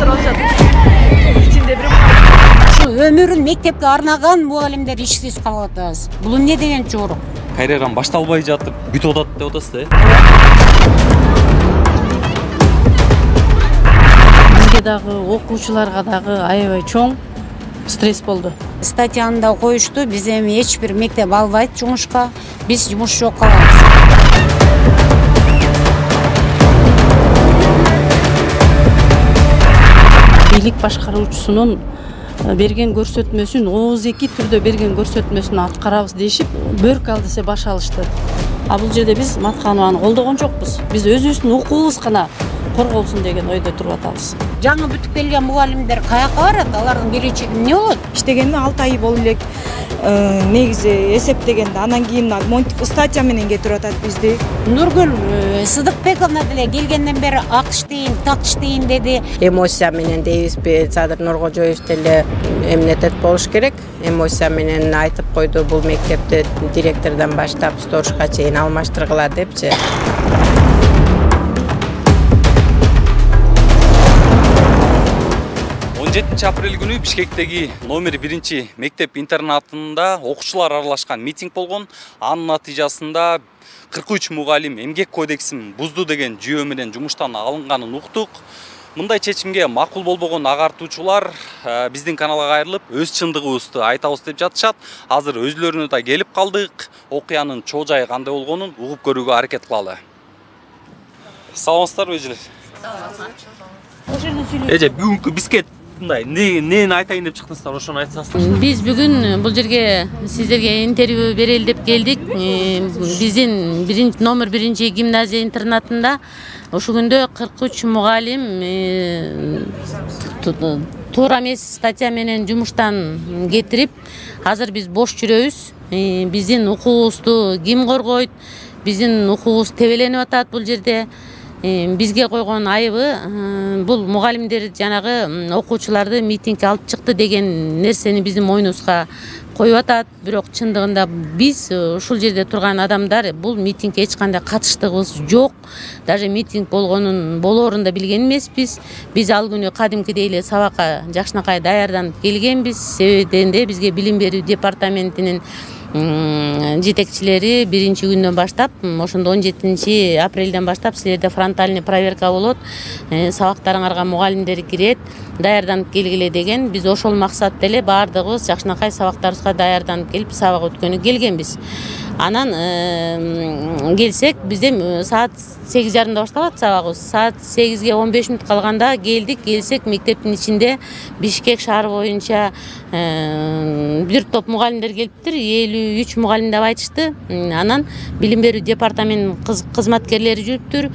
отурушат. İçinde bir Şu ömürün mektepke arnagan muallimler işsiz kalıp atабыз. Бул эмне деген чогуу? Кайрадан башталбай жатып бүтүп атат деп атасыз да? Бизге дагы окуучуларга дагы аябай чоң стресс болду. Статьяны да коюшту, биз эми эч бир мектеп албайт жумушка. Биз жумуш жок калабыз. Бийлик башкаруучусунун берген көрсөтмөсүн ооз-эки түрдө берген көрсөтмөсүн аткарабыз дешип, бөрк ал десе баш алышты. А бул жерде биз Матканованы колдогон жокпуз. Биз өзүбүздүн укугубуз гана корголсун деген ойдо туруп атабыз. Жаңы бүтүп келген мугалимдер каяка барат? Алардын келечеги эмне болот? Иштегениме 6 ай болуп элек. Негизи эсептегенде анан кийин монтип статья менен кетирип атат бизди. Нургүл Сыдыкбековна деле келгенден бери ак иштейин, так иштейин деди. Эмоция менен дейбизби, Садыр Нуркожоевич деле эмнетет болуш керек. Эмоция менен айтып койду, бул мектепти директордон баштап сторожго чейин алмаштыргыла депчи. 17 апрель күнү Бишкектеги номер 1 мектеп интернатында окуучулар аралашкан митинг болгон. Анын натыйжасында 43 мугалим эмгек кодексин бузду деген жүйө менен жумуштан алынганын уктук. Мындай чечимге макул болбогон агартуучулар биздин каналга кайрылып, өз чындыгыбызды айтабыз деп жатышат. Азыр өзлөрүнө да келип калдык. Окуянын чоо жайы кандай болгонун угуп көрүүгө аракет кылалы. Саламатсыздарбы эжелер? Эже, бүгүнкү бискет нени айтайын деп чыктыңыздар, ошону айтсаңыздар. Биз бүгүн бул жерге сиздерге интервью берели деп келдик. Биздин номер 1 гимназия интернатында ошол күндө 43 мугалим туура эмес статья менен жумуштан кетирип, азыр биз бош жүрөбүз. Биздин укугубузду ким коргойт? Биздин укугубуз тебеленип атат бул жерде. Бизге койгон айыбы бул мугалимдер жанагы окуучуларды митингге алып чыкты деген нерсени биздин мойнубузга коюп атат. Бирок чындыгында биз ушул жерде турган адамдар бул митингге эч кандай катыштыгыбыз жок. Даже митинг болоорун да билген эмеспиз. Биз ал күнү кадимкидей эле сабакка жакшынакай даярданып келгенбиз. Себебинде бизге билим берүү департаментинин жетекчилери 1 күндөн баштап, ошондо 17 апрелден баштап силерде фронтальный проверка болот, сабактарыңарга мугалимдер кирет, даярданып келгиле деген. Биз ошол максатта эле баардыгыбыз жакшынакай сабактарыбызга даярданып келип, сабак өткөнү келгенбиз. Анан келсек, бизде саат 8:30 башталат сабагыбыз. Саат 8-ге 15 мүнөт калганда келсек, мектептин ичинде Бишкек шаары боюнча бир топ мугалимдер келиптир, 53 мугалим деп айтышты. Анан билим берүү департаментинин кызматкерлери жүрүптүр,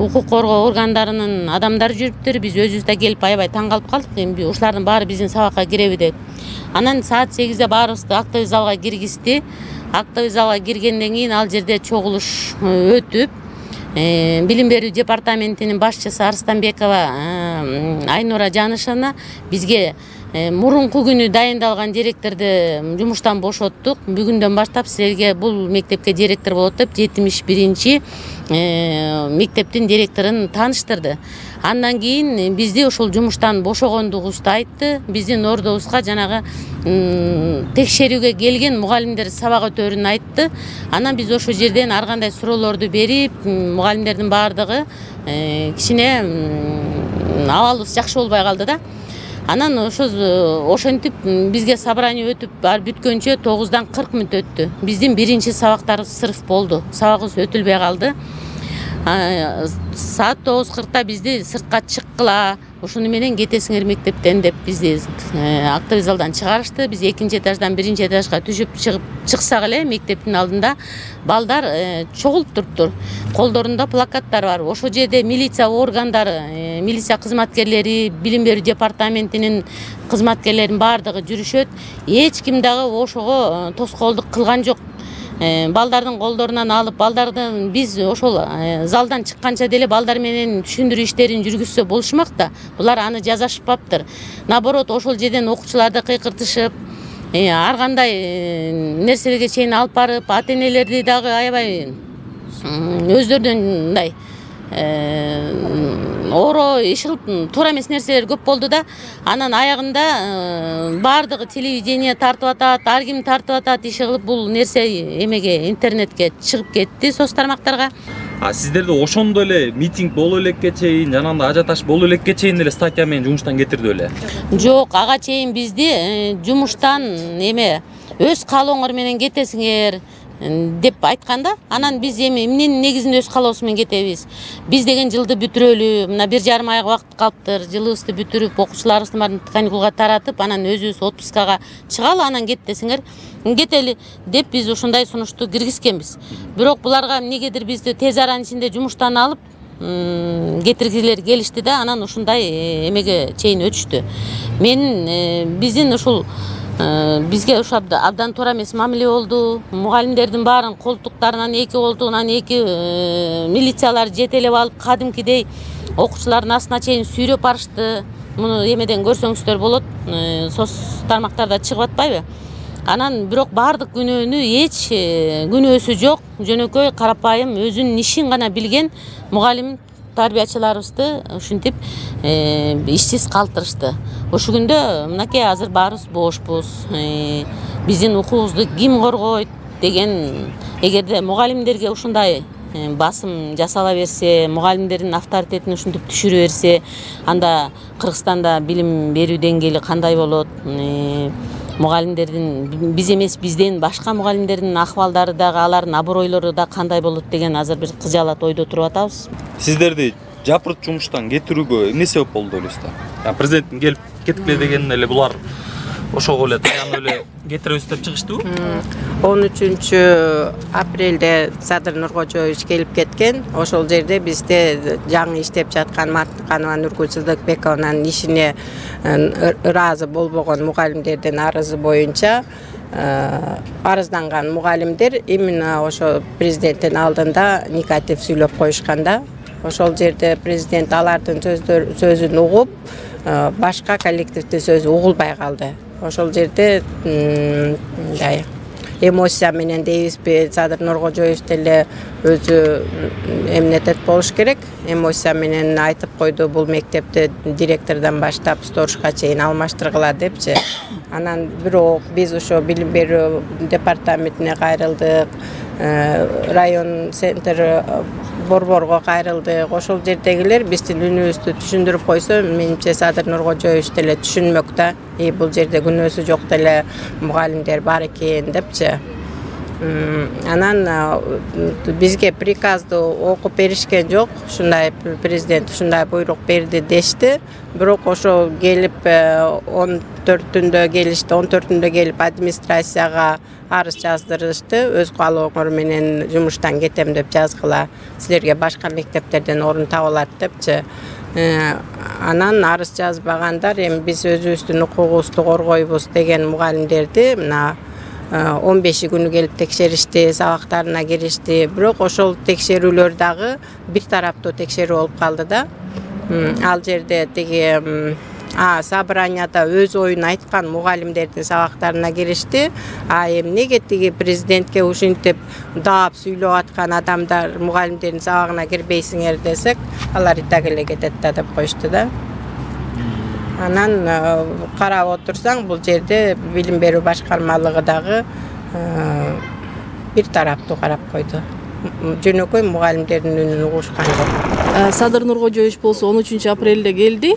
укук коргоо органдарынын адамдары жүрүптүр. Биз өзүбүз да келип аябай таң калып калдык. Ушулардын баары биздин сабакка киреби деп. Анан саат 8-де баарыбызды актовый залга киргизди. Актовый залга киргенден кийин ал жерде чогулуш өтүп, билим берүү департаментинин башчысы Арстанбекова Айнура Жанышевна бизге мурунку күнү дайындалган директорду жумуштан бошоттук. Бүгүндөн баштап силерге бул мектепке директор болот деп 71 мектептин директорун тааныштырды. Андан кийин бизди ошол жумуштан бошогондугубузду айтты. Биздин ордобузга жанагы текшерүүгө келген мугалимдер сабак өтөрүн айтты. Анан биз ошол жерден ар кандай суроолорду берип, мугалимдердин баардыгы кичине абалыбыз жакшы болбой калды да. Анан ошентип бизге собрание өтүп бүткөнчө 9-дан 40 мүнөт өттү. Биздин биринчи сабактарыбыз сырф болду. Сабагыбыз өтүлбөй калды. Saat 9:40'da бизди сыртка чыккыла, ушуну менен кетесиңер мектептен деп бизди актовый залдан чыгарышты. Биз 2-этаждан 1-этажга түшүп чыксак эле мектептин алдында балдар чогулуп туруптур. Колдорунда плакаттар бар. Ошол жерде милиция органдары, милиция кызматкерлери, билим берүү департаментинин кызматкерлеринин баардыгы жүрүшөт. Эч ким дагы ошого тоскоолдук кылган жок. Балдардын колдорунан алып, балдардын биз ошол залдан чыкканча деле балдар менен түшүндүрүү иштерин жүргүзсө болушмак да. Булар аны жазашпаптыр. Наоборот, ошол жерден окуучуларды кыйкыртышып, ар кандай нерселерге чейин алып барып, ата-энелерди дагы аябай өздөрүнүн мындай oro иш кылып туура эмес нерселер көп болду да. Анан аягында баардыгы телевидение тартып атат, ар ким тартып атат, иши кылып бул нерсе эмеге интернетке чыгып кетти, соц тармактарга. Сиздерде ошондо эле митинг боло элекке чейин, жанагындай ажиотаж боло элекке чейин эле статья менен жумуштан кетирди беле? Жок, ага чейин бизди жумуштан эме өз каалооңор менен кетесиңер деп айтканда, анан биз эми эмненин негизинде өз каалообуз менен кетебиз. Биз деген жылды бүтүрөлү, мына 1,5 айга убакыт калыптыр. Жылыбызды бүтүрүп, окуучуларыбыздын баарын каникулга таратып, анан өзүбүз отпускага чыгалы, анан кет десеңер, кетели деп биз ушундай сунушту киргизгенбиз. Бирок буларга эмнегедир бизди тез аранын ичинде жумуштан алып, кетиргилер келишти да, анан ушундай эмеге чейин өтүштү. Менин биздин ушул бизге ушу абдан туура эмес мамиле болду. Мугалимдердин баарын колтуктарынан эки колтугунан эки милициялар жетелеп алып, кадимкидей окуучулардын астына чейин сүйрөп барышты. Муну эмеден көрсөңүздөр болот, соц тармактарда чыгып атпайбы? Анан бирок баардык күнөөнү эч күнөөсү жок, жөнөкөй карапайым өзүнүн ишин гана билген мугалим тарбиячыларыбызды ушинтип ишсиз калтырышты. Ошол күндө мынакей азыр баарыбыз бошпуз. Биздин укугубузду ким коргойт деген, эгерде мугалимдерге ушундай басым жасала берсе, мугалимдердин авторитетин ушинтип түшүрө берсе, анда Кыргызстанда билим берүү деңгээли кандай болот? Мугалимдердин биз эмес, бизден башка мугалимдердин акыбалдары дагы, алардын абройлору да кандай болот деген азыр бир кыжаалат ойдо туруп атабыз. Сиздерди жапырт жумуштан кетирүүгө эмне себеп болду ойлойсуздар? Президенттин келип кеткиле деген эле булар ошого эле таянып эле кетиребиз деп чыгыштыбы? 13 апрелде Садыр Нуркожоевич келип кеткен. Ошол жерде бизде жаңы иштеп жаткан Матканова Нургүл Сыздыкбековнун ишине ыраазы болбогон мугалимдердин арызы боюнча арызданган мугалимдер именно ошо президенттин алдында негатив сүйлөп коюшканда, ошол жерде президент алардын сөзүн угуп, башка коллективдин сөзү угулбай калды. Ошол жерде эмоция менен дейбизби, Садыр Нуркожоевич деле өзү эмнетет болуш керек. Эмоция менен айтып койду, бул мектепти директордон баштап сторожго чейин алмаштыргыла депчи. Анан бирок биз ошо билим берүү департаментине кайрылдык, район центр борборго кайрылдык. Ошол жердегилер биздин үнүбүздү түшүндүрүп койсо, менимче Садыр Нуркожоевич деле түшүнмөк да. Бул жерде күнөөсү жок деле мугалимдер бар экен депчи. Анан бизге приказды окуп беришкен жок. Ушундай президент ушундай буйрук берди дешти. Бирок ошо келип 14-түндө келишти. 14-түндө келип администрацияга арыз жаздырышты. Өз каалооңор менен жумуштан кетем деп жазгыла. Силерге башка мектептерден орун табылат депчи. Анан арыз жазбагандар, эми биз өзүбүздүн укугубузду коргойбуз деген мугалимдерди мына 15 күнү келип текшеришти, сабактарына киришти. Бирок ошол текшерүүлөр дагы бир тараптуу текшерүү болуп калды да. Ал жерде тиги собранияда өз оюн айткан мугалимдердин сабактарына киришти. Эмнеге тиги президентке ушинтип даап сүйлөп аткан адамдар мугалимдердин сабагына кирбейсиңер десек, алар итак эле кетет да деп коюшту да. Анан карап отурсаң, бул жерде билим берүү башкармалыгы дагы бир тараптуу карап койду. Жөнөкөй мугалимдердин үнүн угушкан жок. Садыр Нуркожоевич болсо 13 апрелде келди.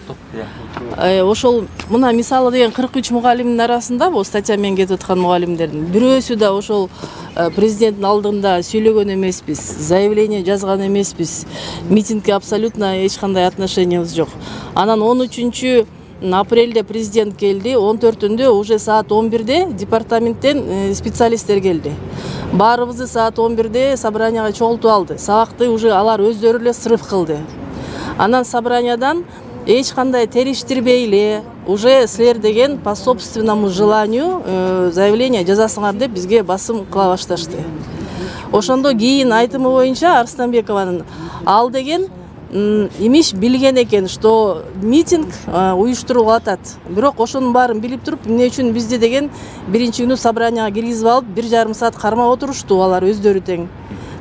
Ошол мына мисалы деген 43 мугалимдин арасында бул статья менен кетип аткан мугалимдердин бирөөсү да ошол президенттин алдында сүйлөгөн эмеспиз, заявление жазган эмеспиз. Митингке абсолютно эч кандай отношениябыз жок. Анан 13 апрелде президент келди, 14-түндө уже саат 11-де департаменттен специалисттер келди. Баарыбызды саат 11-де собранияга чогултуп алды. Сабакты уже алар өздөрү эле срыв кылды. Анан собраниядан эч кандай териштирбей эле уже силер деген по собственному желанию заявление жазасыңар деп бизге басым кыла башташты. Ошондо кийин айтымы боюнча Арыстанбекованын ал деген имиш билген экен, что митинг уюштурулуп атат. Бирок ошонун баарын билип туруп, эмне үчүн бизди деген биринчи күнү собранияга киргизип алып 1,5 саат кармап отурушту алар өздөрү тең.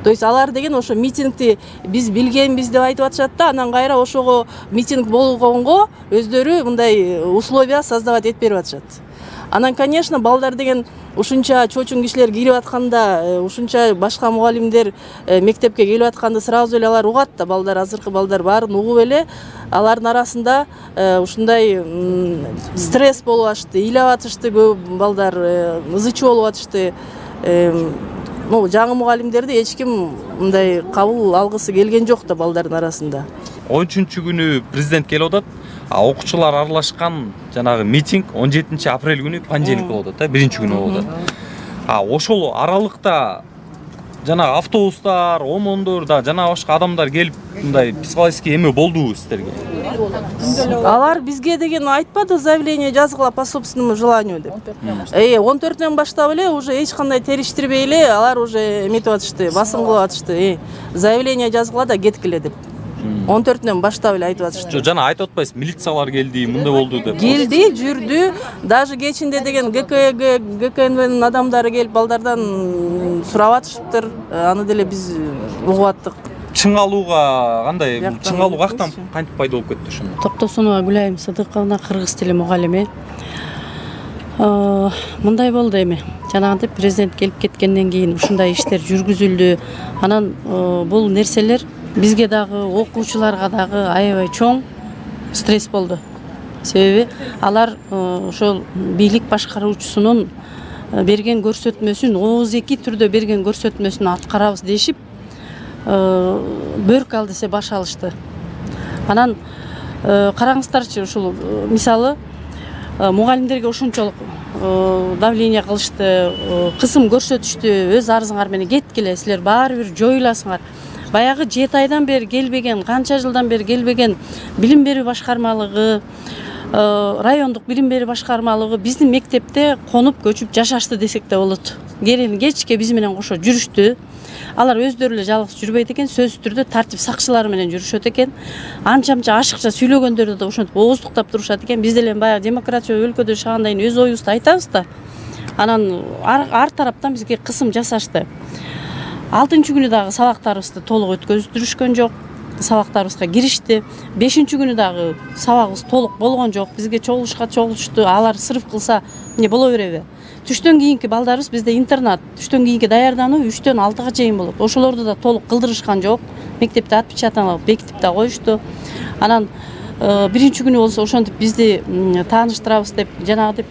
То есть алар деген ошо митингди биз билгенбиз деп айтып атышат да, анан кайра ошого митинг болгонго өздөрү мындай условия создавать этип берип атышат. Анан, конечно, балдар деген ушунча чочун кишилер кирип атканда, ушунча башка мугалимдер мектепке келип атканды сразу эле алар угат да, балдар, азыркы балдар баарын угуп эле алардын арасында ушундай стресс болуп атышты, ыйлап атышты, көп балдар ызы чуу болуп атышты. Жаңы мугалимдерди эч ким мындай кабыл алгысы келген жок да балдардын арасында. 13 күнү президент келип атат. Окуучулар аралашкан жанагы митинг 17 апрель күнү понедельник болуп атат, биринчи күнү болуп атат. Ошол аралыкта жанагы автобустар, омондор да жана башка адамдар келип мындай психологический эме болдубу сиздерге? Алар бизге деген айтпады, заявление жазгыла по собственному желанию деп. 14-тен баштап эле уже эч кандай териштирбей эле алар уже эметип атышты, басым кылып атышты. Заявление жазгыла да кеткиле деп. 14-тен баштап эле айтып атышты. Жана айтып атпайсыз, милициялар келди, мындай болду деп. Келди, жүрдү. Даже кечинде деген ГКНВнын адамдары келип балдардан сурап атышыптыр. Аны деле биз угуп аттык. Чыңалууга кандай? Чыңалуу кактан кантип пайда болуп кетти ошондо? Токтосунова Гүлайым Сыдыковна, кыргыз тили мугалими. Мындай болду эми. Жанагынтип президент келип кеткенден кийин ушундай иштер жүргүзүлдү. Анан бул нерселер бизге дагы, окуучуларга дагы аябай чоң стресс болду. Себеби алар ошол бийлик башкаруучусунун берген көрсөтмөсүн, ооздеки түрдө берген көрсөтмөсүн аткарабыз дешип, бөрк ал десе баш алышты. Анан караңыздарчы, ушул мисалы мугалимдерге ошончолук давление кылышты, кысым көрсөтүштү, өз арызыңар менен кеткиле, силер баары бир жоюласыңар. Баягы 7 айдан бери келбеген, канча жылдан бери келбеген билим берүү башкармалыгы, райондук билим берүү башкармалыгы биздин мектепте конуп көчүп жашашты десек да болот. Керени кечке биз менен кошо жүрүштү. Алар өздөрү эле жалгыз жүрбөйт экен, сөзсүз түрдө тартип сакчылары менен жүрүшөт экен. Анча-мынча ашыкча сүйлөгөндөрдү да ошентип ооздуктап турушат экен. Биз деле баягы демократия өлкөдө жашагандан кийин өз оюбузду айтабыз да. Анан ар тараптан бизге кысым жасашты. 6-чы күнү дагы сабактарыбызды толук өткөздүрүшкөн жок. Сабактарыбызга киришти. 5-чи күнү дагы сабагыбыз толук болгон жок. Бизге чогулушту. Алар сырыф кылса эмне боло береби? Түштөн кийинки балдарыбыз бизде интернат. Түштөн кийинки даярдануу 3-төн 6-га чейин болот. Ошолорду да толук кылдырышкан жок. Мектепте отпечатанып бекитип да коюшту. Анан 1-чи күнү болсо ошентип бизди тааныштырабыз деп, жанагы деп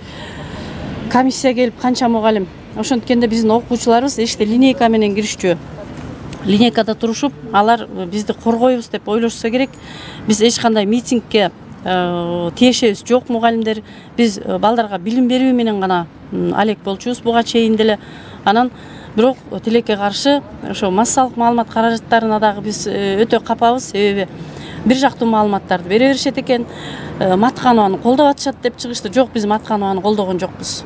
комиссия келип канча мугалим ошонткенде биздин окуучуларыбыз эшикте линейка менен киришчү. Линейкада турушуп, алар бизди коргойбуз деп ойлошсо керек. Биз эч кандай митингге тиешебиз жок мугалимдер. Биз балдарга билим берүү менен гана алек болчубуз буга чейин деле. Анан бирок тилекке каршы ошо массалык маалымат каражаттарына дагы биз өтө капабыз. Себеби бир жактуу маалыматтарды бере беришет экен. Матканованы колдоп атышат деп чыгышты. Жок, биз Матканованы колдогон жокпуз.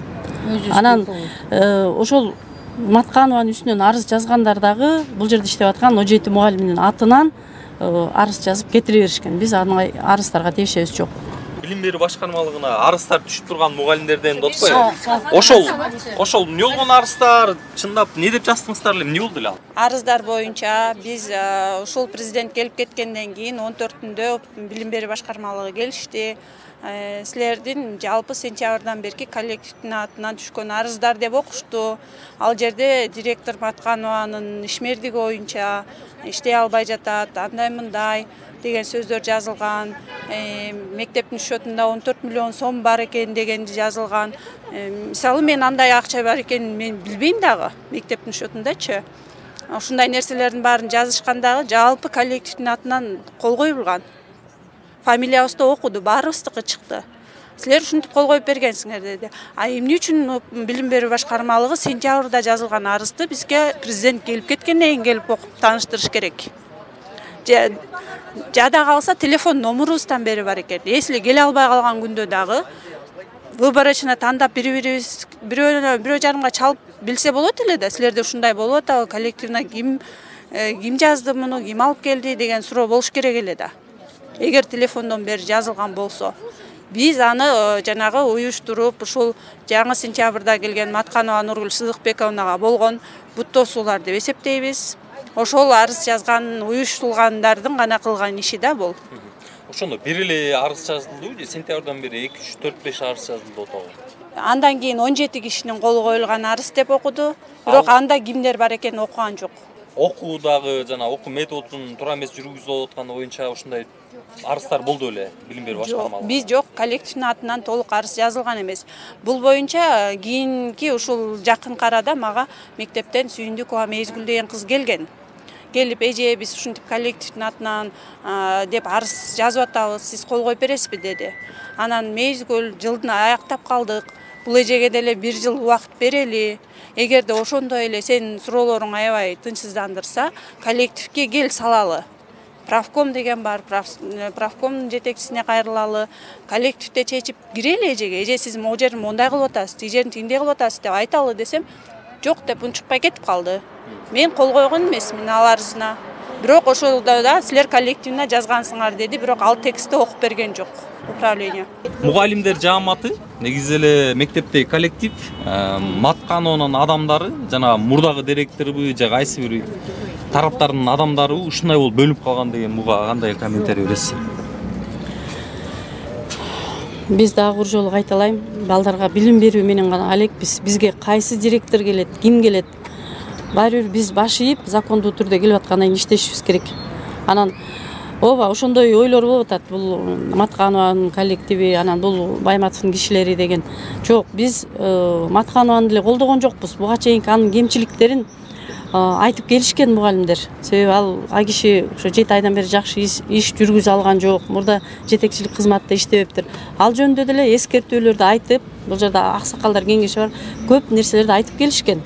Анан ошол Матканованын үстүнөн арыз жазгандар дагы бул жерде иштеп аткан 17 мугалимдин атынан арыз жазып кетире беришкен. Биз аны арыздарга тиешебиз жок. Билим берүү башкармалыгына арыздар түшүп турган мугалимдерден да отпойбу? Ошол эмне болгон арыздар? Чындап эмне деп жаздыңыздар эле? Эмне болду эле ал? Арыздар боюнча биз ушул президент келип кеткенден кийин 14-түндө билим берүү башкармалыгы келишти. Силердин жалпы сентябрдан берки коллективдин атынан түшкөн арыздар деп окушту. Ал жерде директор Матканованын ишмердиги боюнча иштей албай жатат, андай-мындай деген сөздөр жазылган. Мектептин счетунда 14 миллион сом бар экен дегенди жазылган. Мисалы мен андай акча бар экенин мен билбейм дагы мектептин счетундачы. Ушундай нерселердин баарын жазышкандагы жалпы коллективдин атынан кол коюлган. Фамилиябызды окуду, баарыбыздыкы чыкты. Силер ушинтип кол коюп бергенсиңер деди. Эмне үчүн билим берүү башкармалыгы сентябрда жазылган арызды бизге президент келип кеткенден кийин келип окуп тааныштырыш керек. Жада калса телефон номерубуздан бери бар экен. Если келе албай калган күндө дагы выборочно тандап бирөө жарымга чалып билсе болот эле да. Силерде ушундай болуп атабы, коллективна ким жазды муну, ким алып келди деген суроо болуш керек эле да. Эгер телефондон бери жазылган болсо, биз аны жанагы уюштуруп, ушул жаңы сентябрда келген Матканова Нургүл Сыдыкбековнага болгон буттоосуулар деп эсептейбиз. ошол арыз жазган уюштулгандардын гана кылган иши да бул. Ошондо бир эле арыз жазылдыбы же сентябрдан бери 2, 3, 4, 5 арыз жазылды отогу? Андан кийин 17 кишинин колу коюлган арыз деп окуду. Бирок анда кимдер бар экенин окуган жок. Окуудагы жана окуу методун туура эмес жүргүзүлүп атканы боюнча ошондой арыздар болду беле билим берүү башкармалыгы? Биз жок, коллективдин атынан толук арыз жазылган эмес. Бул боюнча кийинки ушул жакынкы арада мага мектептен Сүйүндүкова Мезгүл деген кыз келген. Келип, эже биз ушинтип коллективдин атынан деп арыз жазып атабыз, сиз кол коюп бересизби деди. Анан Мезгүл жылдын аяктап калдык. Бул эжеге деле 1 жыл убакыт берели. Эгерде ошондой эле сенин суроолоруң аябай тынчсыздандырса, коллективге кел салалы. Правком деген бар, правкомдун жетекчисине кайрылалы, коллективде чечип кирели эжеге. Эже сиз могу жерин мондай кылып атасыз, тигерин тиндей кылып атасыз деп айталы десем, жок деп унчукпай кетип калды. Мен кол койгон эмесмин ал арызына. Бирок ошолда да силер коллективине жазгансыңар деди, бирок ал текстти окуп берген жок управление. Мугалимдер жааматы негизи эле мектептеги коллектив, мат канонунун адамдары, жана мурдагы директорбу же кайсы бир тараптардын адамдары ушундай болуп бөлүнүп калган деген муга кандай комментарий бересиз? Биз дагы бир жолу кайталайм, балдарга билим берүү менен гана элекпиз. Бизге кайсы директор келет, ким келет? Баары бир биз баш ийип, закондуу түрдө келип аткандан кийин иштешибиз керек. Анан ооба ошондой ойлор болуп атат. Бул Матканованын коллективи, анан бул Байматовдун кишилери деген. Жок, биз Матканованы деле колдогон жокпуз. Буга чейинки анын кемчиликтерин айтып келишкен мугалимдер. Себеби ал киши ошо 7 айдан бери жакшы иш жүргүзө алган жок. Мурда жетекчилик кызматта иштебептир. Ал жөнүндө деле эскертүүлөрдү айтып, бул жерде аксакалдар кеңеши бар, көп нерселерди айтып келишкен.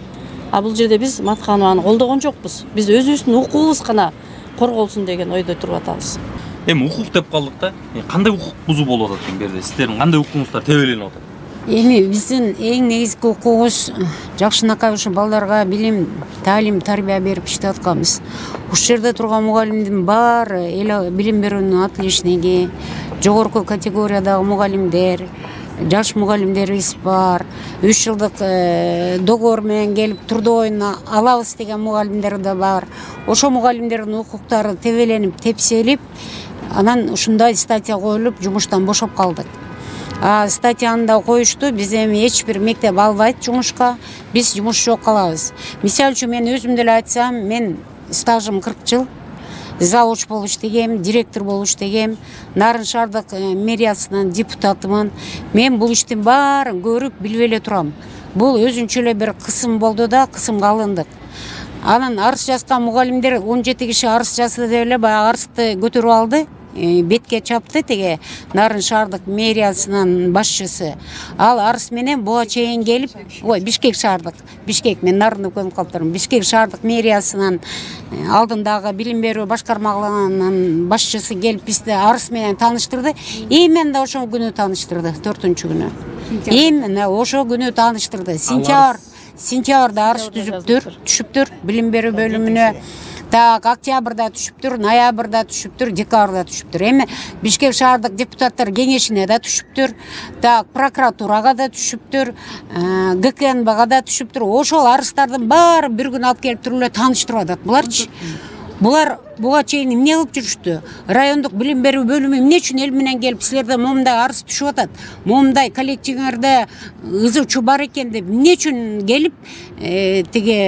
А бул жерде биз Матканованы колдогон жокпуз. Биз өзүбүздүн укугубуз гана корголсун деген ойдо туруп атабыз. Эми укук деп калдык да. Кандай укук бузуу болуп атат эми берде? Сиздердин кандай укугуңуздар тебеленип атат? Эми биздин эң негизги укугубуз жакшынакай ушу балдарга билим, таалим, тарбия берип иштеп атканбыз. Ушул жерде турган мугалимдин баары эл билим берүүнүн отличниги, жогорку категориядагы мугалимдер, жаш мугалимдерибиз бар. 3 жылдык договор менен келип трудовойуна алабыз деген мугалимдер да бар. Ошо мугалимдердин укуктары тебеленип, тепселип, анан ушундай статья коюлуп, жумуштан бошоп калдык. Статьяны да коюшту, биз эми эч бир мектеп албайт жумушка, биз жумуш жок кылабыз. Мисалы үчүн мен өзүм деле айтсам, мен стажым 40 жыл. Завуч болуп иштегем, директор болуп иштегем, Нарын шаардык мэриясынын депутатымын. Мен бул иштин баарын көрүп, билип эле турам. Бул өзүнчө эле бир кысым болду да, кысымга алындык. Анан арыз жазган мугалимдер 17 киши арыз жазды деп эле баягы арызды көтөрүп алды. Бетке чапты теге Нарын шаардык мэриясынын башчысы. Ал арыз менен буга чейин келип, Бишкек шаардык, Бишкек, мен Нарынды көрүп калыптырмын. Бишкек шаардык мэриясынын алдындагы билим берүү башкармалыгынын башчысы келип бизди арыз менен тааныштырды. Именно ошол күнү тааныштырды, 4-күнү. Именно ошол күнү тааныштырды. Сентябрда арыз түшүптүр билим берүү бөлүмүнө. Так, октябрда түшүптүр, ноябрда түшүптүр, декабрда түшүптүр. Эми Бишкек шаардык депутаттар кеңешине да түшүптүр. Так, прокуратурага да түшүптүр, ГКНБга да түшүптүр. Ошол арыздардын баары бир күн алып келип туруп эле тааныштырып атат. Буларчы. Булар буга чейин эмне кылып жүрүштү? Райондук билим берүү бөлүмү эмне үчүн эл менен келип силерде момундай арыз түшүп атат? Момундай коллективиңерде ызычуу бар экен деп эмне үчүн келип тиге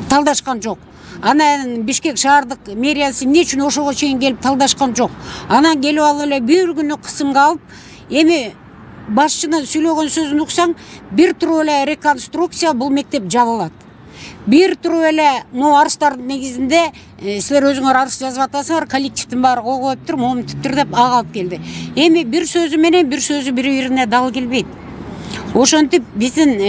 талдашкан жок? Анан Бишкек шаардык мэриясы эмне үчүн ошого чейин келип талдашкан жок? Анан келип алып эле бир күнү кысымга алып, эми башчынын сүйлөгөн сөзүн уксаң, бир туруп эле реконструкция бул мектеп жабылат. Бир туруп эле могу арыздардын негизинде силер өзүңөр арыз жазып атасыңар, коллективдин баары кол коюптур, момунтиптир деп ага алып келди. Эми бир сөзү менен бир сөзү бири-бирине дал келбейт. Ошентип биздин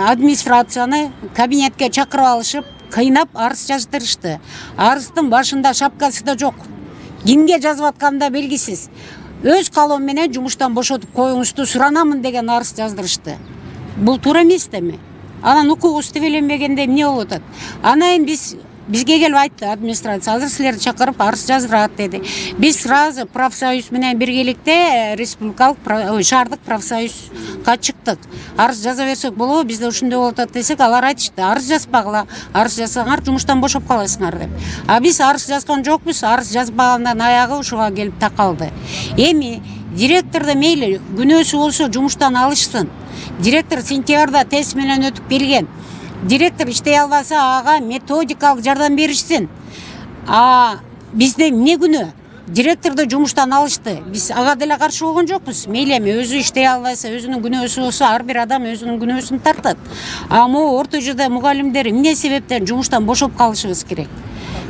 администрацияны кабинетке чакырып алышып, кыйнап арыз жаздырышты. Арыздын башында шапкасы да жок. Кимге жазып атканы да белгисиз. Өз калоом менен жумуштан бошотуп коюңузду суранамын деген арыз жаздырышты. Бул туура эмес деми? Анан укугубуз тебеленбегенде эмне болуп атат? Анан биз бизге келип айтты администрация, азыр силерди чакырып арыз жаздырат деди. Биз сразу профсоюз менен биргеликте республикалык шаардык профсоюзга чыктык. Арыз жаза берсек болобу, бизде ушундай болуп атат десек, алар айтышты, арыз жазбагыла, арыз жазсаңар жумуштан бошоп каласыңар деп. А биз арыз жазган жокпуз, арыз жазбагандан аягы ушуга келип такалды. Эми директорду мейли күнөөсү болсо жумуштан алышсын. Директор сентябрда тест менен өтүп келген. Директор иштей албаса ага методикалык жардам беришсин. Бизде эмне күнөө? Директорду жумуштан алышты. Биз ага деле каршы болгон жокпуз. Мейли эми өзү иштей албайса, өзүнүн күнөөсү болсо, ар бир адам өзүнүн күнөөсүн тартат. Могу орто жерде мугалимдер эмне себептен жумуштан бошоп калышыбыз керек?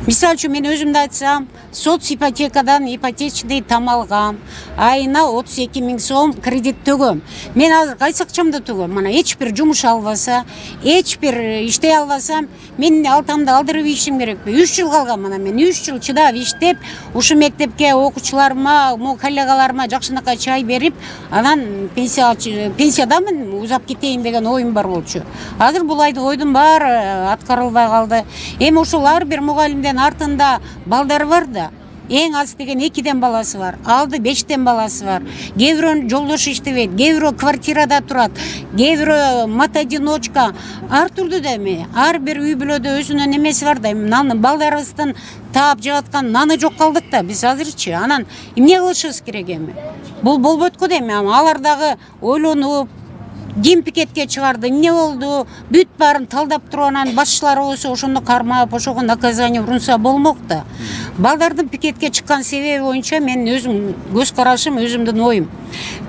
Мисалы үчүн мен өзүмдү айтсам, соц ипотекадан ипотечный там алгам. Айына 32 000 сом кредит төгөм. Мен азыр кайсы акчамды төгөм? Мына эч бир жумуш албаса, эч бир иштей албасам, мен алтамды алдырып ишим керекпи? 3 жыл калган мына мен 3 жыл чыдап иштеп, ушу мектепке окуучуларыма, коллегаларыма жакшынакай чай берип, анан пенсиядамын, узап кетейин деген оюм бар болчу. Азыр бул ойдун баары аткарылбай калды. Эми ушул ар бир мугалимдин артында балдары бар да. Эң аз деген 2ден баласы бар, алды 5ден баласы бар. Кээ бирөөнүн жолдошу иштебейт, кээ бирөө квартирада турат, кээ бирөө мат-одиночка. Ар түрдүү да эми, ар бир үй бүлөдө өзүнүн эмеси бар да. Наны балдарыбыздын таап жагаткан наны жок калдык да биз азырчы. Анан эмне кылышыбыз керек эми? Бул болбойт го дейм. Алар дагы ойлонуп, ким пикетке чыгарды, эмне болду, бүт баарын талдап туруп, анан башчылары болсо ошону кармап, ошого наказание урунса болмок да. Балдардын пикетке чыккан себеби боюнча мен өзүм көз карашым, өзүмдүн оюм.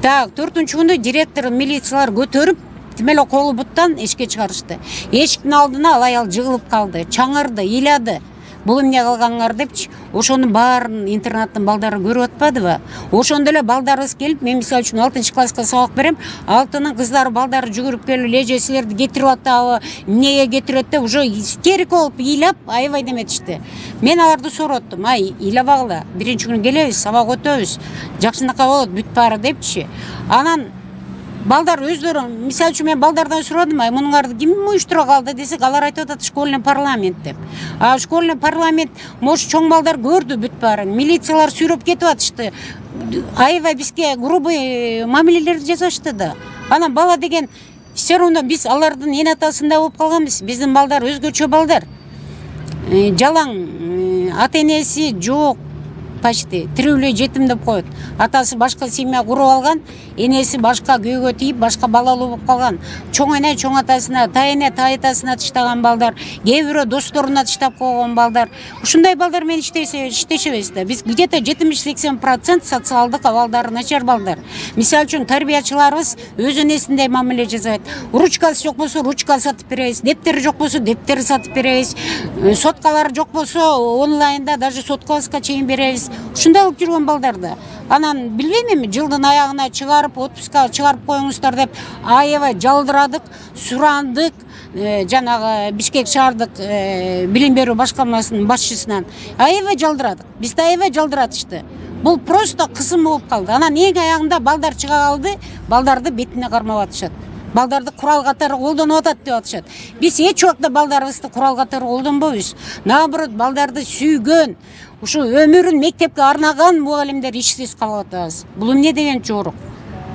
Так, 4-күндө директор милициялар көтөрүп, тимеле колу буттан эшикке чыгарышты. Эшиктин алдына алаял жыгылып калды, чаңырды, ыйлады. Бул эмне кылгаңар депчи, ошонун баарын интернаттын балдары көрүп атпадыбы? Ошондо эле балдарыбыз келип, мен мисалы үчүн 6-класска сабак берем, 6-нын кыздары балдары жүгүрүп келип, лежесилерди кетирип атабы, эмнеге кетирет деп, уже истерика болуп, ыйлап, аябай деметишти. Мен аларды сороттум, ыйлабагыла, биринчи күнү келебиз, сабак өтөбүз, жакшынакай болот, бүт баары депчи. Анан балдар өздөрү, мисалы үчүн мен балдардан сурадым, мунуңарды ким уюштура калды десек, алар айтып атат школьный парламент деп. Школьный парламент мош чоң балдар көрдү бүт баарын. Милициялар сүйрөп кетип атышты. Аябай бизге грубый мамилелерди жасашты да. Анан бала деген все равно биз алардын эн атасында болуп калганбыз. Биздин балдар өзгөчө балдар. Жалаң ата-энеси жок. Почти тирүүлөй жетим деп коет. Атасы башка семья куруп алган, энеси башка күйгө тийип, башка балалуу болуп калган. Чоң эне чоң атасына, тайэне атасына тыштаган балдар, кээ бирөө досторуна тыштап койгон балдар. Ушундай балдар менен иштешебиз да. Биз где-то 70-80% социалдык абалдары начар балдар. Мисалы үчүн тарбиячыларыбыз өз энесиндей мамиле жасайт. Ручкасы жок болсо ручка сатып беребиз, дептери жок болсо дептери сатып беребиз. Соткалары жок болсо онлайнда даже соткабызга чейин беребиз. Ушундай болуп жүргөн балдарда. Анан билбейм эми жылдын аягына чыгарып, отпуска чыгарып коюңуздар деп аябай жалдырадык, сурандык, жанагы Бишкек шаардык билим берүү башкармасынын башчысынан аябай жалдырадык. Бизди аябай жалдыратышты. Бул просто кысым болуп калды. Анан эң аягында балдар чыга калды, балдарды бетине кармап атышат. Балдарды курал катары колдонуп атат деп атышат. Биз эч убакта балдарыбызды курал катары колдонбойбуз. Наоборот, балдарды сүйгөн, ушу өмүрүн мектепке арнаган мугалимдер ишсиз калып атабыз. Бул эмне деген жорук?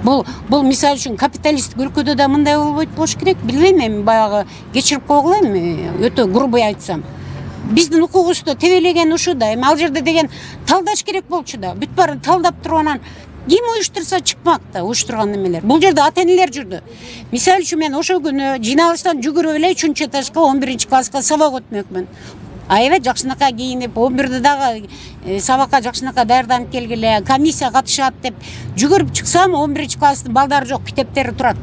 Бул мисалы үчүн капиталисттик өлкөдө да мындай болбойт болуш керек. Билбейм эми баягы кечирип койгула эми өтө грубый айтсам. Биздин укугубузда тебелеген ушу да. Эми ал жерде деген талдаш керек болчу да. Бүт баарын талдап туруп анан ким уюштурса чыкмак да, уюштурган немелер. Бул жерде ата-энелер жүрдү. Мисалы үчүн мен ошол күнү жыйналыштан жүгүрүп эле 3-этажга 11-класска сабак өтмөкмүн. Аябай жакшынакай кийинип, 11-де дагы сабакка жакшынакай даярданып келгиле, комиссия катышат деп жүгүрүп чыксам, 11-класстын балдары жок, китептери турат.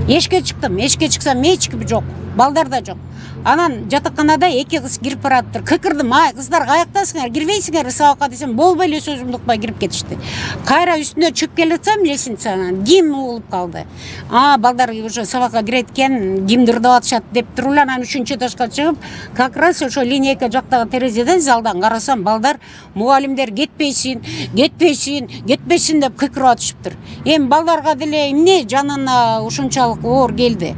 Эшикке чыктым, эшикке чыксам эчким жок, балдар да жок. Анан жатаканада 2 кыз кирип бараттыр. Кыкырдым, кыздар каяктасыңар, кирбейсиңер сабакка десем, болбой эле сөзүмдү укпай кирип кетишти. Кайра үстүнө чөп келатсам, лестницанан ким болуп калды. Балдар уже сабакка кирет экен, кимдир деп атышат деп туруп эле анан 3-этажга чыгып, как раз ошо линейка жактагы терезеден залдан карасам, балдар мугалимдер кетпейсин деп кыйкырып атышыптыр. Эми балдарга деле эмне жанына ушунчалык оор келди?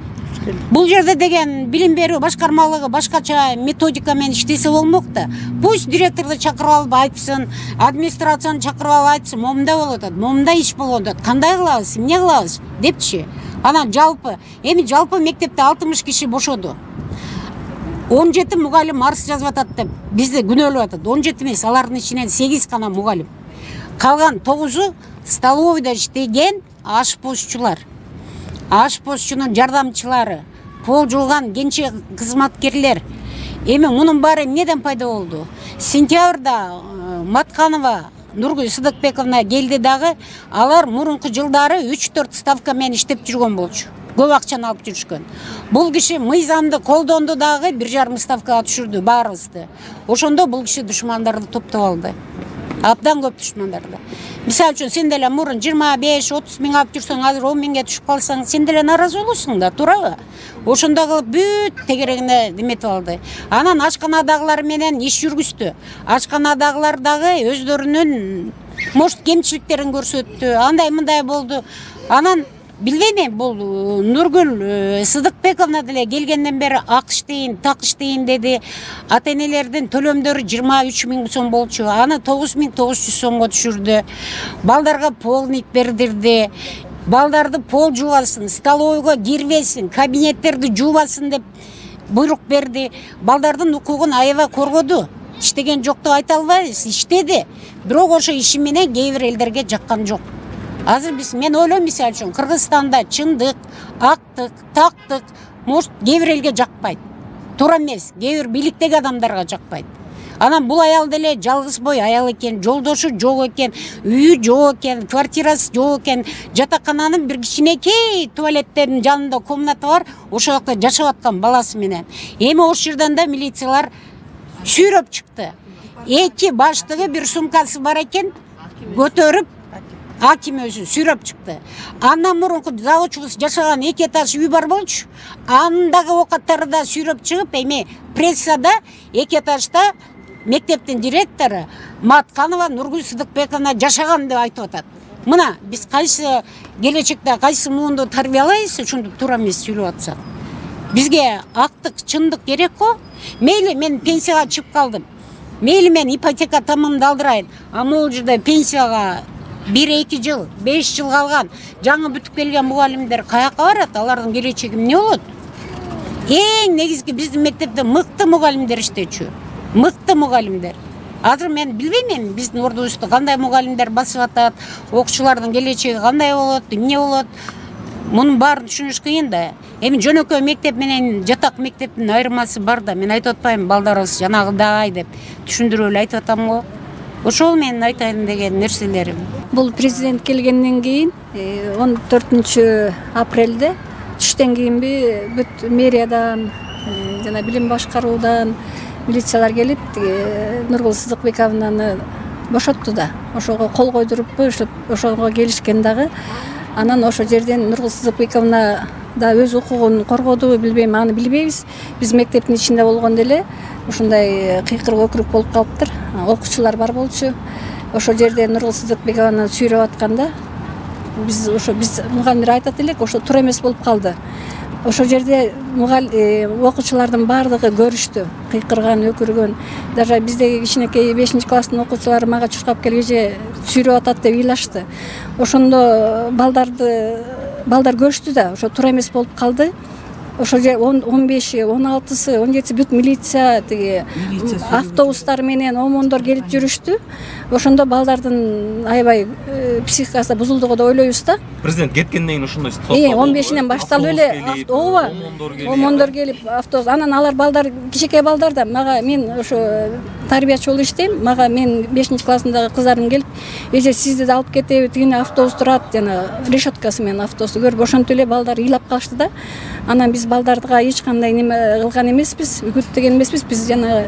Бул жерде деген билим берүү башкармалыгы башкача методика менен иштесе болмок да. Пусть директорду чакырып алып айтсын, администрацияны чакырып алып айтсын, момундай болуп атат, момундай иш болуп атат. Кандай кылабыз, эмне кылабыз депчи. Анан жалпы мектепте 60 киши бошоду. 17 мугалим арыз жазып атат деп бизди күнөөлөп атат. 17 эмес, алардын ичинен 8 гана мугалим. Калган 9-у столовойдо иштеген ашпозчулар. Ашпозчунун жардамчылары, пол жууган кенче кызматкерлер. Эми мунун баары эмнеден пайда болду? Сентябрда Матканова Нургүл Сыдыкбековна келди дагы, алар мурунку жылдары 3-4 ставка менен иштеп жүргөн болчу. Көп акчаны алып жүрүшкөн. Бул киши мыйзамды колдонду дагы 1,5 ставкага түшүрдү баарыбызды. Ошондо бул киши душмандарды топтоп алды. Абдан көп душмандарды. Мисалы үчүн сен деле мурун 25-30 миң алып жүрсөң, азыр 10 миңге түшүп калсаң, сен деле наразы болосуң да, туурабы? Ошондо кылып бүт тегерегине деметип алды. Анан ашканадагылар менен иш жүргүздү. Ашканадагылар дагы өздөрүнүн может кемчиликтерин көрсөттү. Андай мындай болду. Анан билбейм, бул Нургүл Сыдыкбековна деле келгенден бери ак иштейин, так иштейин деди. Ата-энелердин төлөмдөрү 23 миң сом болчу. Аны 9.900 сомго түшүрдү. Балдарга полник бердирди. Балдарды пол жуубасын, столовойго кирбесин, кабинеттерди жуубасын деп буйрук берди. Балдардын укугун аябай коргоду. Иштеген жок деп айта албайбыз, иштеди. Бирок ошо иши менен кээ бир элдерге жаккан жок. Азыр мен ойлойм, мисалы үчүн Кыргызстанда чындык, актык, тактык, может, кээ бир элге жакпайт. Туура эмес, кээ бир бийликтеги адамдарга жакпайт. Анан бул аял деле жалгыз бой аял экен, жолдошу жок экен, үйү жок экен, квартирасы жок экен, жатакананын бир кичинекей туалеттердин жанында комната бар, ошол жакта жашап аткан баласы менен. Эми ошол жерден да милициялар сүйрөп чыкты. Эки баштыгы бир сумкасы бар экен, көтөрүп аким өзү сүйрөп чыкты. Андан мурунку заводчубуз жашаган 2 этаж үй бар болчу. Андагы окаттары да сүйрөп чыгып, эми прессада 2 этажда мектептин директору Матканова Нургүл Сыдыкбековна жашаган деп айтып атат. Мына биз кайсы келечекте кайсы муунду тарбиялайбыз, ушинтип туура эмес сүйлөп атсак. Бизге актык, чындык керек го. Мейли мен пенсияга чыгып калдым. Мейли мен ипотека тамамдалдырайын. А могул жерде пенсияга 1-2 жыл, 5 жыл калган жаңы бүтүп келген мугалимдер каяка барат? Алардын келечеги эмне болот? Эң негизги биздин мектепте мыкты мугалимдер иштечү. Мыкты мугалимдер. Азыр мен билбейм, биздин ордубузду кандай мугалимдер басып атат, окуучулардын келечеги кандай болот, эмне болот? Мунун баарын түшүнүш кыйын да. Эми жөнөкөй мектеп менен жатак мектептин айырмасы бар да. Мен айтып атпайм, балдарыбыз жанагыдай деп түшүндүрүп эле айтып атам го. Ошол менин айтайын деген нерселерим. Бул президент келгенден кийин 14 апрелде түштөн кийинби бүт мэриядан жана билим башкаруудан милициялар келип Нургул Сыдыкбековнаны бошотту да. Ошого кол койдуруппу, ошого келишкен дагы. Анан ошол жерден Нургул Сыдыкбековна да өз укугун коргоду, билбейм, аны билбейбиз. Биз мектептин ичинде болгондо эле ушундай кыйкырык өкүрүк болуп калыптыр. Окуучулар бар болчу. Ошол жерде Нургул Сыдыкбековнаны сүйрөп атканда биз мугалимдер айтат элек, ошо туура эмес болуп калды. Ошол жерде окуучулардын баардыгы көрүштү, кыйкырган, өкүргөн. Даже биздеги кичинекей 5-класстын окуучулары мага чуркап келгенче сүйрөп атат деп ыйлашты. Ошондо балдар көрүштү да, ошо туура эмес болуп калды. Ошол же 15, 16-сы, 17-си бүт милиция, автобустар менен омондор келип жүрүштү. Ошондо балдардын аябай психикасы бузулду деп ойлойбуз да. Президент кеткенден кийин ошондой 15-нен башталып эле омондор келип автобус. Анан алар балдар, кичинекей балдар да, мага мен ошо тарбиячы болуп иштейм. Мага мен 5-классындагы кыздарым келип, "Эже, сизди да алып кетеби, тигине автобус турат", жана решеткасы менен автобусту көрүп, ошентип эле балдар ыйлап калышты да. Анан биз балдарга эч кандай неме кылган эмеспиз, үгүттөгөн эмеспиз. Биз жана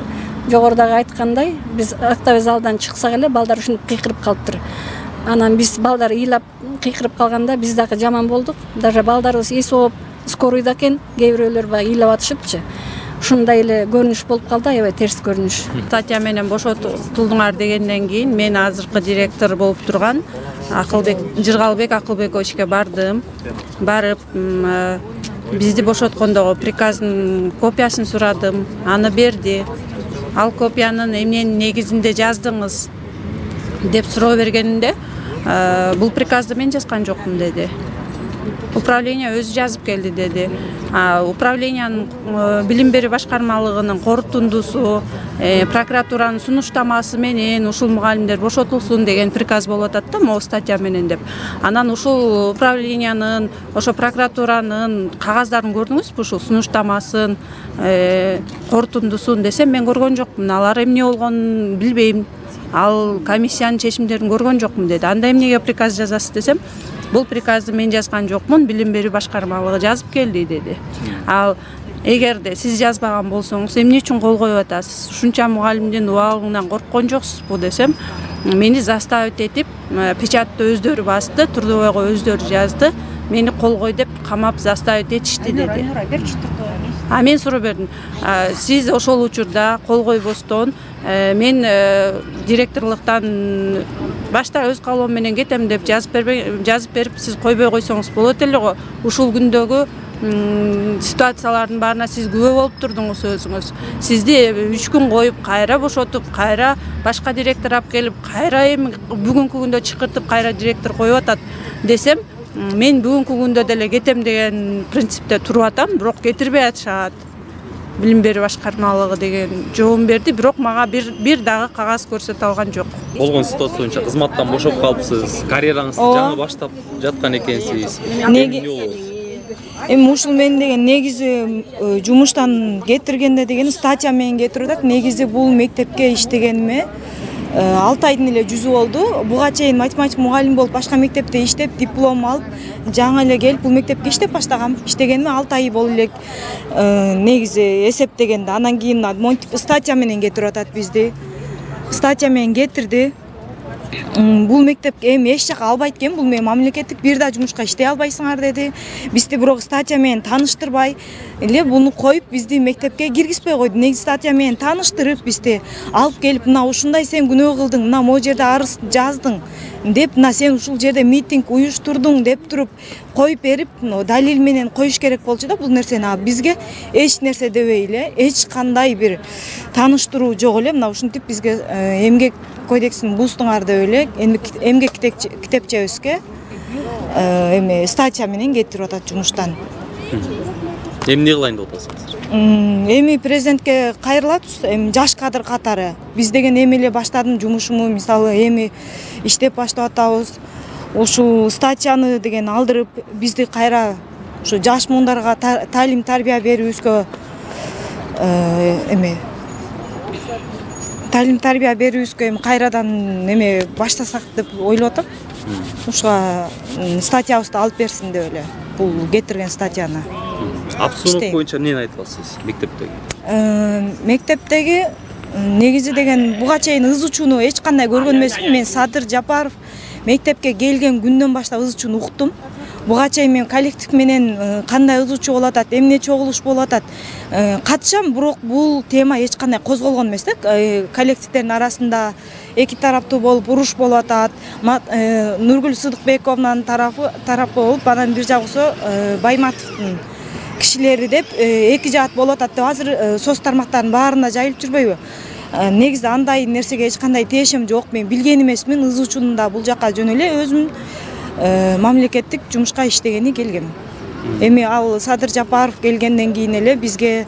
жогорудагы айткандай, биз актовый залдан чыксак эле балдар ушинтип кыйкырып калыптыр. Анан биз балдар ыйлап кыйкырып калганда биз дагы жаман болдук. Даже балдарыбыз эс ооп скорыйда экен, кээ бирөөлөр баягы ыйлап атышыпчы. Ушундай эле көрүнүш болуп калды, аябай терс көрүнүш. Статья менен бошотулдуңар дегенден кийин мен азыркы директор болуп Жыргалбек Акылбековичке бардым. Барып бизди бошоткондогу приказдын копиясын сурадым, аны берди. Ал копиянын эмненин негизинде жаздыңыз деп суроо бергенинде, бул приказды мен жазган жокмун деди. Управление өзү жазып келди деди. Управлениянын билим берүү башкармалыгынын корутундусу, прокуратуранын сунуштамасы менен ушул мугалимдер бошотулсун деген приказ болуп атат да, могу статья менен деп. Анан ушул управлениянын, ошо прокуратуранын кагаздарын көрдүңүзбү, ушул сунуштамасын, корутундусун десем мен көргөн жокмун. Алар эмне болгонун билбейм. Ал комиссиянын чечимдерин көргөн жокмун деди. Анда эмнеге приказ жазасыз десем, бул приказды мен жазган жокмун, билим берүү башкармалыгы жазып келди деди. Ал эгерде сиз жазбаган болсоңуз эмне үчүн кол коюп атасыз? Ушунча мугалимдин убалыңдан корккон жоксузбу десем, мени заставить этип, печатты өздөрү басты, трудовойго өздөрү жазды. Мени кол кой деп камап заставить этишти деди. Мен суроо бердим. Сиз ошол учурда кол койбостон мен директорлуктан башта өз калоом менен кетем деп жазып берип сиз койбой койсоңуз болот эле го. Ушул күндөгү ситуациялардын баарына сиз күбө болуп турдуңуз өзүңүз. Сизди 3 күн коюп, кайра бошотуп, кайра башка директор алып келип, кайра эми бүгүнкү күндө чакыртып, кайра директор коюп атат десем, мен бүгүнкү күндө деле кетем деген принципте туруп атам, бирок кетирбей атышат. Билим берүү башкармалыгы деген жооп берди, бирок мага бир дагы кагаз көрсөтө алган жок. Болгон ситуация боюнча кызматтан бошоп калыпсыз, карьераңызды жаңы баштап жаткан экенсиз. Эми ушул мен деген негизи жумуштан кетиргенде деген статья менен кетирип атат. Негизи бул мектепке иштегениме 6 айдын эле жүзү болду. Буга чейин математик мугалим болуп башка мектепте иштеп, диплом алып, жаңы эле келип бул мектепке иштеп баштагам. Иштегениме 6 ай болуп элек негизи эсептегенде. Анан кийин монтип статья менен кетирип атат бизди. Статья менен кетирди. Бул мектепке эми эч жака албайт экен, бул мамлекеттик бир да жумушка иштей албайсыңар деди. Бизди бирок статья менен тааныштырбай эле буну коюп бизди мектепке киргизбей койду. Негизи статья менен тааныштырып бизди алып келип, мына ушундай сен күнөө кылдың, мына могу жерде арыз жаздың деп, мына сен ушул жерде митинг уюштурдуң деп туруп коюп берип, далил менен коюш керек болчу да бул нерсени. Бизге эч нерсе дебей эле, эч кандай бир тааныштыруу жок эле. Мына ушинтип бизге эмгек кодексин буздуңар деп эле эмгек китепчебизге эми статья менен кетирип атат жумуштан. Эмне кылайын деп атасыңыз? Эми президентке кайрылабыз, эми жаш кадр катары. Биз деген эми эле баштадым жумушуму, мисалы эми иштеп баштап атабыз. Ушул статьяны деген алдырып, бизди кайра ушу жаш муундарга таалим тарбия берүүбүзгө эми таалим тарбия берүүбүзгө эми кайрадан эме баштасак деп ойлоп атам. Ушуга статьябызды алып берсин деп эле, бул кетирген статьяны. Абсурд боюнча эмнени айта аласыз мектептеги? Мектептеги негизи деген буга чейин ызычууну эч кандай көргөн эмесмин. Мен Садыр Жапаров мектепке келген күндөн баштап ызычууну уктум. Буга чейин мен коллектив менен кандай ызычуу болуп атат, эмне чогулуш болуп атат катышам, бирок бул тема эч кандай козголгон эмес да. Коллективдердин арасында эки тараптуу болуп уруш болуп атат. Нургүл Сыдыкбековнун тарапы болуп, анан бир жагысы Байматовдун кишилери деп эки жаат болуп атат деп азыр соц тармактарынын баарына жайылып жүрбөйбү? Негизи андай нерсеге эч кандай тиешим жок. Мен билген эмесмин, ызычууну да бул жака жөн эле өзүм мамлекеттик жумушка иштегени келгем. Эми ал Садыр Жапаров келгенден кийин эле бизге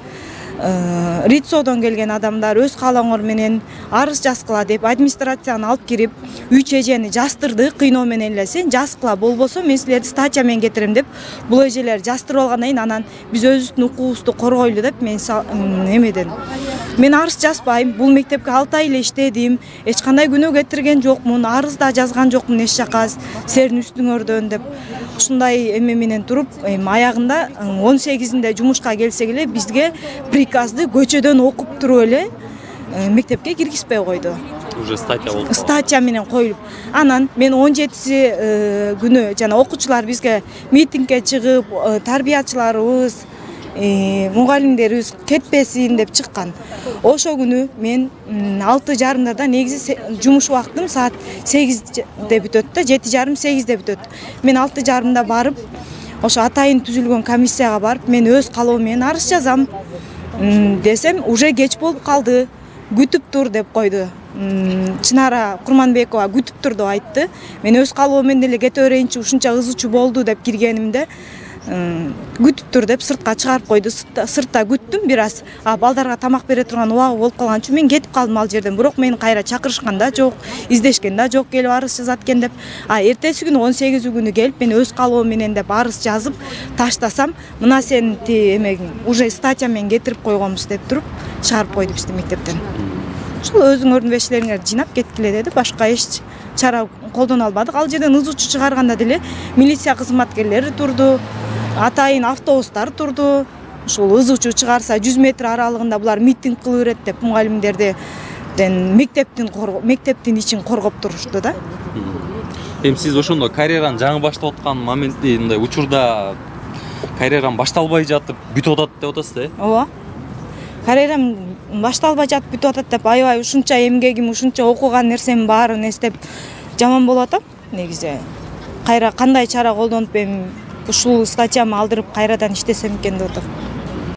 Рицодон келген адамдар өз каалооңор менен арыз жазгыла деп администрацияны алып кирип, үй эжени жастырды кыйноо менен эле. Сен жазгыла, болбосо мен силерди статья менен кетирем деп бул эжелер жастырып алгандан кийин анан биз өзүбүздүн укугубузду коргойлу деп мен эмеден мен арыз жазбайм. Бул мектепке 6 ай эле иштедим. Эч кандай күнөө кетирген жокмун, арыз да жазган жокмун эч жака силердин үстүңөрдөн деп. Ушундай эме менен туруп, аягында 18-inde жумушка келсек эле бизге приказды көчөдөн окуп туруп эле мектепке киргизбей койду. Уже статья болуп. Статья менен коюлуп. Анан мен 17 күнү жана окуучулар бизге митингге чыгып, тарбиячыларыбыз, мугалимдерибиз кетпесин деп чыккан. Ошо күнү мен 6:30 негизи жумуш убактым саат 8-де бүтөт да, 7:30-8-де бүтөт. Мен 6:30 барып ошо атайын түзүлгөн комиссияга барып мен өз калоом менен арыз жазам десем, уже кеч болуп калды, күтүп тур деп койду. Чынара Курманбекова күтүп тур деп айтты. Мен өз калоом менен деле кете берейинчи, ушунча ызычуу болду деп киргенимде күтүп тур деп сыртка чыгарып койду. Сыртта күттүм бир аз. Балдарга тамак бере турган убагы болуп калган үчүн мен кетип калдым ал жерден. Бирок мени кайра чакырышкан да жок, издешкен да жок, келип арыз жазат экен деп. Эртеси күнү 18 күнү келип мен өз калоом менен деп арыз жазып таштасам, мына сен эмегиң уже статья менен кетирип койгонбуз деп туруп чыгарып койду бизди мектептен. Ушул өзүңөрдүн бешилериңерди жыйнап кеткиле деди. Башка эч чара колдоно албадык. Ал жерден ызычуу чыгарганда деле милиция кызматкерлери турду, атайын автобустар турду. Ушул ызычуу чыгарса 100 метр аралыгында булар митинг кылып берет деп мугалимдерден мектептин ичин коргоп турушту да. Эми сиз ошондо карьераны жаңы баштап аткан моментте мындай учурда карьерам башталбай жатып бүтүп атат деп атасыз да? Ооба. Карьерам башталбай жатып бүтүп атат деп аябай ушунча эмгегим, ушунча окуган нерсемин баарын эстеп жаман болуп атам. Негизи кайра кандай чара колдонуп эми ушул статьямы алдырып кайрадан иштесем экен деп атам.